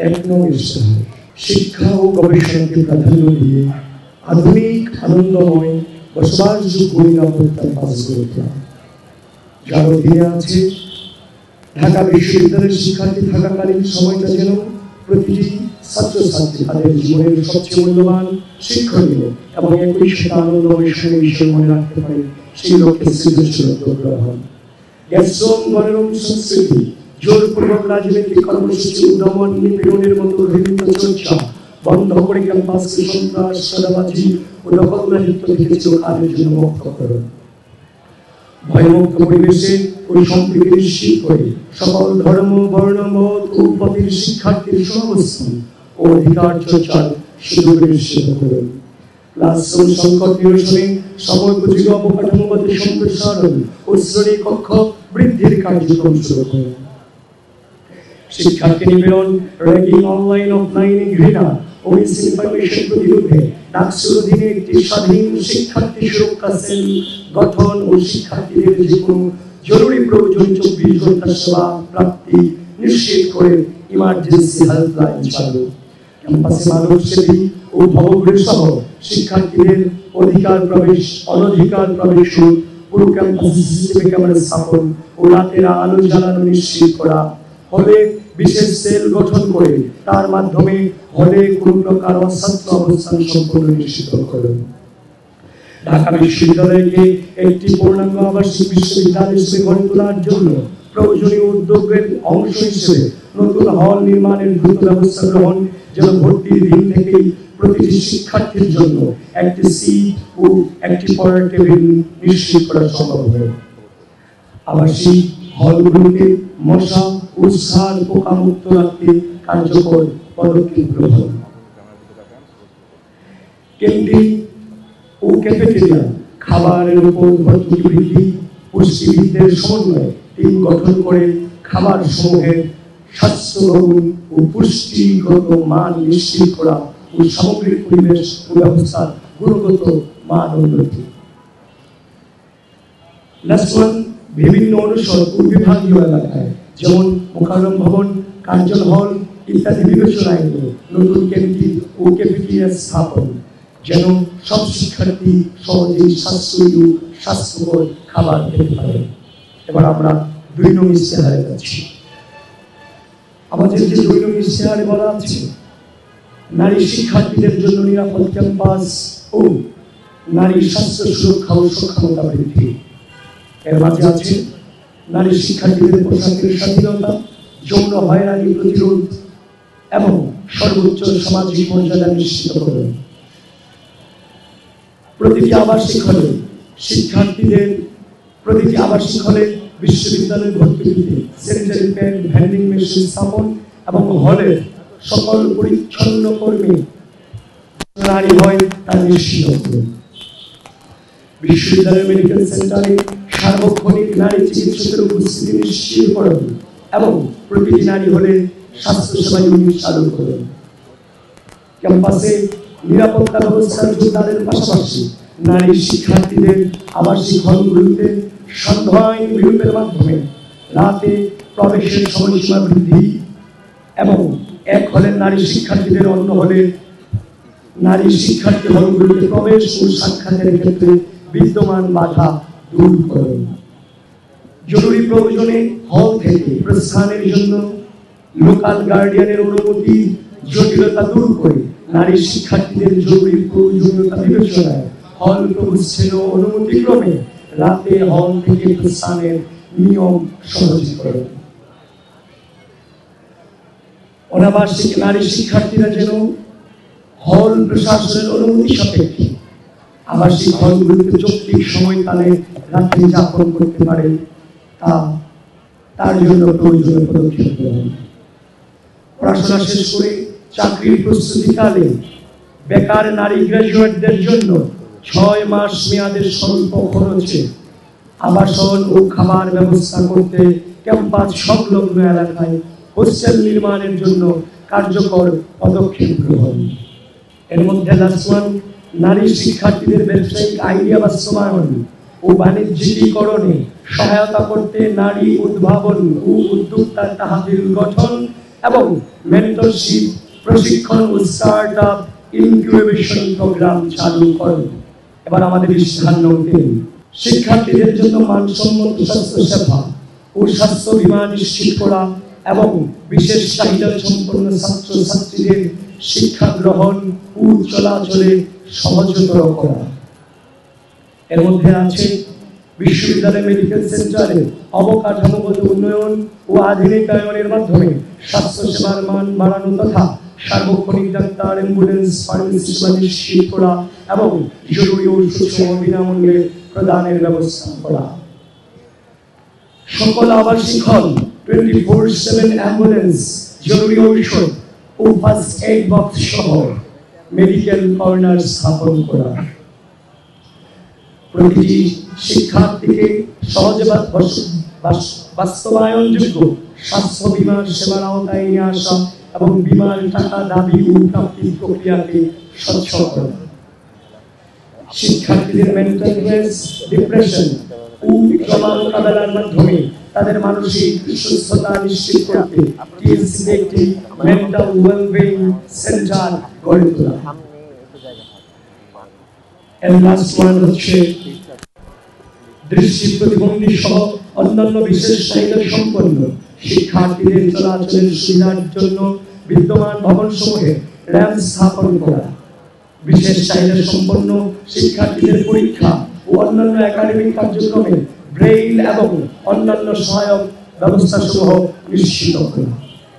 এক নং ইশতেহার শিক্ষা ও গবেষণাকে প্রাধান্য দিয়ে আধুনিক আনন্দময় বসবাসযোগ্য নিরাপদ ক্যাম্পাস গড়ে তোলা, যার অধীনে আছে ঢাকা বিশ্ববিদ্যালয়ের শিক্ষার্থী থাকাকালীন সময়টা যেন প্রতিটি ছাত্রছাত্রী তাদের জীবনের সবচেয়ে মূল্যবান, শিক্ষণীয় এবং একই সাথে আনন্দময় সময় হিসেবে মনে রাখতে পারে সেই লক্ষ্যে সৃজনশীলতা গ্রহণ। গ্যাসম গণরম সংস্কৃতি, জোরপূর্বক রাজনৈতিক কর্মসূচি, উদ্যমন, নিপীড়নের মতো বিভিন্ন চর্চা বন্ধ করে ক্যাম্পাসকে সন্ত্রাস, চাঁদাবাজি ও দখলদারিত্ব থেকে চিরকালের জন্য মুক্ত করুন। ভয়মুক্ত পরিবেশে ও সম্প্রীতি নিশ্চিত করে সকল ধর্ম, বর্ণ, মত ও উপজাতির শিক্ষার্থীর সহাবস্থান ও অধিকার চর্চার সুযোগ নিশ্চিত করুন। ক্লাসরুম সংকট নিরসনে সময়োপযোগী অবকাঠামোগত সম্প্রসারণ ও শ্রেণী কক্ষ বৃদ্ধির কার্যক্রম শুরু করুন। শিক্ষার্থী নিপীড়ন, র্যাগিং, অনলাইন অফলাইনে ঘৃণা ও মিসইনফরমেশন প্রতিরোধে ডাকসুর অধীনে একটি স্বাধীন শিক্ষার্থী সুরক্ষা সেল গঠন ও শিক্ষার্থীদের যে কোনো জরুরি প্রয়োজনে 24 ঘন্টা সেবা প্রাপ্তি নিশ্চিত করে ইমার্জেন্সি হেল্পলাইন চালু। ক্যাম্পাসে মানবসেবী ও ভবঘুরে সহ শিক্ষার্থীদের অধিকার প্রবেশ, অনধিকার প্রবেশ, পুরো ক্যাম্পাসে সিসিটিভি ক্যামেরা স্থাপন ও রাতের আলো জ্বালানো নিশ্চিত করা। হলে বিশেষ সেল গঠন করে তার মাধ্যমে হলে কোন প্রকার অশান্ত অবস্থান সম্পূর্ণ নিশ্চিত করুন। ঢাকা বিশ্ববিদ্যালয়কে একটি পূর্ণাঙ্গ আবাসিক বিশ্ববিদ্যালয় হিসেবে গড়ে তোলার জন্য প্রয়োজনীয় উদ্যোগের অংশ হিসেবে নতুন হল নির্মাণের দ্রুত ব্যবস্থা গ্রহণ, যেন ভর্তির দিন থেকেই প্রতিটি শিক্ষার্থীর জন্য একটি সিট ও একটি পড়ার টেবিল নিশ্চিত করা সম্ভব হয়। আবাসিক হলগুলোকে মশা ও সার পোকা মুক্ত রাখতে কার্যকর পদক্ষেপ গ্রহণ। ক্যান্টিন ও ক্যাফেটেরিয়া খাবারের উপর ভর্তুকি বৃদ্ধি, পুষ্টিবিদদের সমন্বয়ে টিম গঠন করে খাবার সমূহের স্বাস্থ্যগুণ ও পুষ্টিগত মান নিশ্চিত করা ও সামগ্রিক পরিবেশ ও ব্যবস্থার গুণগত মান উন্নতি। বিভিন্ন অনুষদ ও বিভাগীয় এলাকায় যেমন মোকাররম ভবন, কার্জন হল ইত্যাদি বিবেচনায় নিয়ে নতুন ক্যান্টিন ও ক্যাফেটেরিয়া স্থাপন, যেন সব শিক্ষার্থী সহজেই সাশ্রয়ী ও স্বাস্থ্যকর খাবার খেতে পারে। এবার আমরা 2 নং ইশতেহারে যাচ্ছি। আমাদের যে 2 নং ইশতেহারে বলা আছে নারী শিক্ষার্থীদের জন্য নিরাপদ ক্যাম্পাস ও নারী স্বাস্থ্য সুরক্ষা ও সক্ষমতা বৃদ্ধি। এর মাঝে আছে নারী শিক্ষার্থীদের পোশাকের স্বাধীনতা, যৌন হয়রানি প্রতিরোধ এবং সর্বোচ্চ সামাজিক মর্যাদা নিশ্চিত করুন। প্রতিটি আবাসিক হলে বিশ্ববিদ্যালয়ের ভর্তিতে স্যানিটারি প্যাড, ভেন্ডিং মেশিন স্থাপন এবং হলের সকল পরিচ্ছন্ন কর্মী নারী হয় তা নিশ্চিত করুন। বিশ্ববিদ্যালয়ের মেডিকেল সেন্টারে সার্বক্ষণিক নারী চিকিৎসকের উপস্থিতি নিশ্চিত করুন এবং প্রতিটি নারী হলে স্বাস্থ্যসেবা ইউনিট চালু করুন। ক্যাম্পাসে নিরাপত্তা ব্যবস্থার জোরদারের পাশাপাশি নারী শিক্ষার্থীদের আবাসিক হলগুলিতে সন্ধ্যা আইন বিরোধের মাধ্যমে রাতে প্রবেশের সময়সীমা বৃদ্ধি এবং এক হলের নারী শিক্ষার্থীদের অন্য হলে নারী শিক্ষার্থী হলগুলিতে প্রবেশ ও সাক্ষাতের ক্ষেত্রে বিদ্যমান বাধা দূর করুন। জরুরি প্রয়োজনে হল থেকে প্রস্থানের জন্য লোকাল গার্ডিয়ানের অনুমতি জটিলতা দূর করে নারী শিক্ষার্থীদের জরুরি প্রয়োজনীয়তা বিবেচনায় হল প্রবেশের অনুমতি ক্রমে রাতে হল থেকে প্রস্থানের নিয়ম সহজ করুন। অনাবাসিক নারী শিক্ষার্থীরা যেন হল প্রশাসনের অনুমতি সাপেক্ষে আবাসিক হলগুলিতে যৌক্তিক সময়কালে রাত্রি যাপন করতে পারে, তার জন্য প্রয়োজনীয় পদক্ষেপ গ্রহণ। পড়াশোনা শেষ করে চাকরির প্রস্তুতিকালে বেকার নারী গ্রাজুয়েটদের জন্য 6 মাস মেয়াদের স্বল্প খরচে আবাসন ও খাবার ব্যবস্থা করতে ক্যাম্পাস সংলগ্ন এলাকায় হোস্টেল নির্মাণের জন্য কার্যকর পদক্ষেপ গ্রহণ। এর মধ্যে নারী শিক্ষার্থীদের ব্যবসায়িক আইডিয়া বাস্তবায়ন ও বাণিজ্যিকীকরণে সহায়তা করতে নারী উদ্ভাবন ও উদ্যোক্তা তহবিল গঠন এবং মেন্টরশিপ প্রশিক্ষণ ও স্টার্টআপ ইনকিউবেশন প্রোগ্রাম চালু করে। এবার আমাদের সিদ্ধান্ত নিন শিক্ষার্থীদের জন্য মানসম্মত স্বাস্থ্য সেবা ও স্বাস্থ্য বীমা নিশ্চিত করা এবং বিশেষ চাহিদা সম্পন্ন ছাত্রছাত্রীদের শিক্ষা গ্রহণ ও চলাচলে সহজতর করা। এর মধ্যে আছে বিশ্ববিদ্যালয় মেডিকেল সেন্টারে অবকাঠামোগত উন্নয়ন ও আধুনিকায়নের মাধ্যমে স্বাস্থ্য সেবার মান বাড়ানো তথা সার্বক্ষণিক ডাক্তার, অ্যাম্বুলেন্স, ফার্মেসি সেবা নিশ্চিত করা এবং জরুরি ঔষধ বিনামূল্যে প্রদানের ব্যবস্থা করা। সকল আবাসিক হল 24/7 অ্যাম্বুলেন্স, জরুরি ঔষধ ও ফার্স্ট এইড বক্স সহ মেডিকেল কর্নার স্থাপন করা। প্রতিটি শিক্ষার্থীকে সহজে বাস্তবায়নযোগ্য স্বাস্থ্য বীমা সেবার আওতায় নিয়ে আসা এবং বীমার টাকা দাবি ও প্রাপ্তির প্রক্রিয়াকে স্বচ্ছ করা। শিক্ষার্থীদের মেন্টাল হেলথ, ডিপ্রেশন ও ট্রমা মোকাবেলার মাধ্যমে তাদের মানসিক সুস্থতা নিশ্চিত করতে টিএসসিতে একটি মেন্টাল ওয়েলবিং সেন্টার গড়ে তোলা। এর লাস্ট ওয়ান হচ্ছে দৃষ্টি প্রতিবন্ধী সহ অন্যান্য বিশেষ চাহিদা সম্পন্ন শিক্ষার্থীদের চলাচলের সুবিধার জন্য বিদ্যমান ভবনসমূহে র্যাম্প স্থাপন করা। বিশেষ চাহিদা সম্পন্ন শিক্ষার্থীদের পরীক্ষা ও অন্যান্য একাডেমিক কার্যক্রমে ব্রেইল এবং অন্যান্য সহায়ক ব্যবস্থা সমূহ নিশ্চিত করা।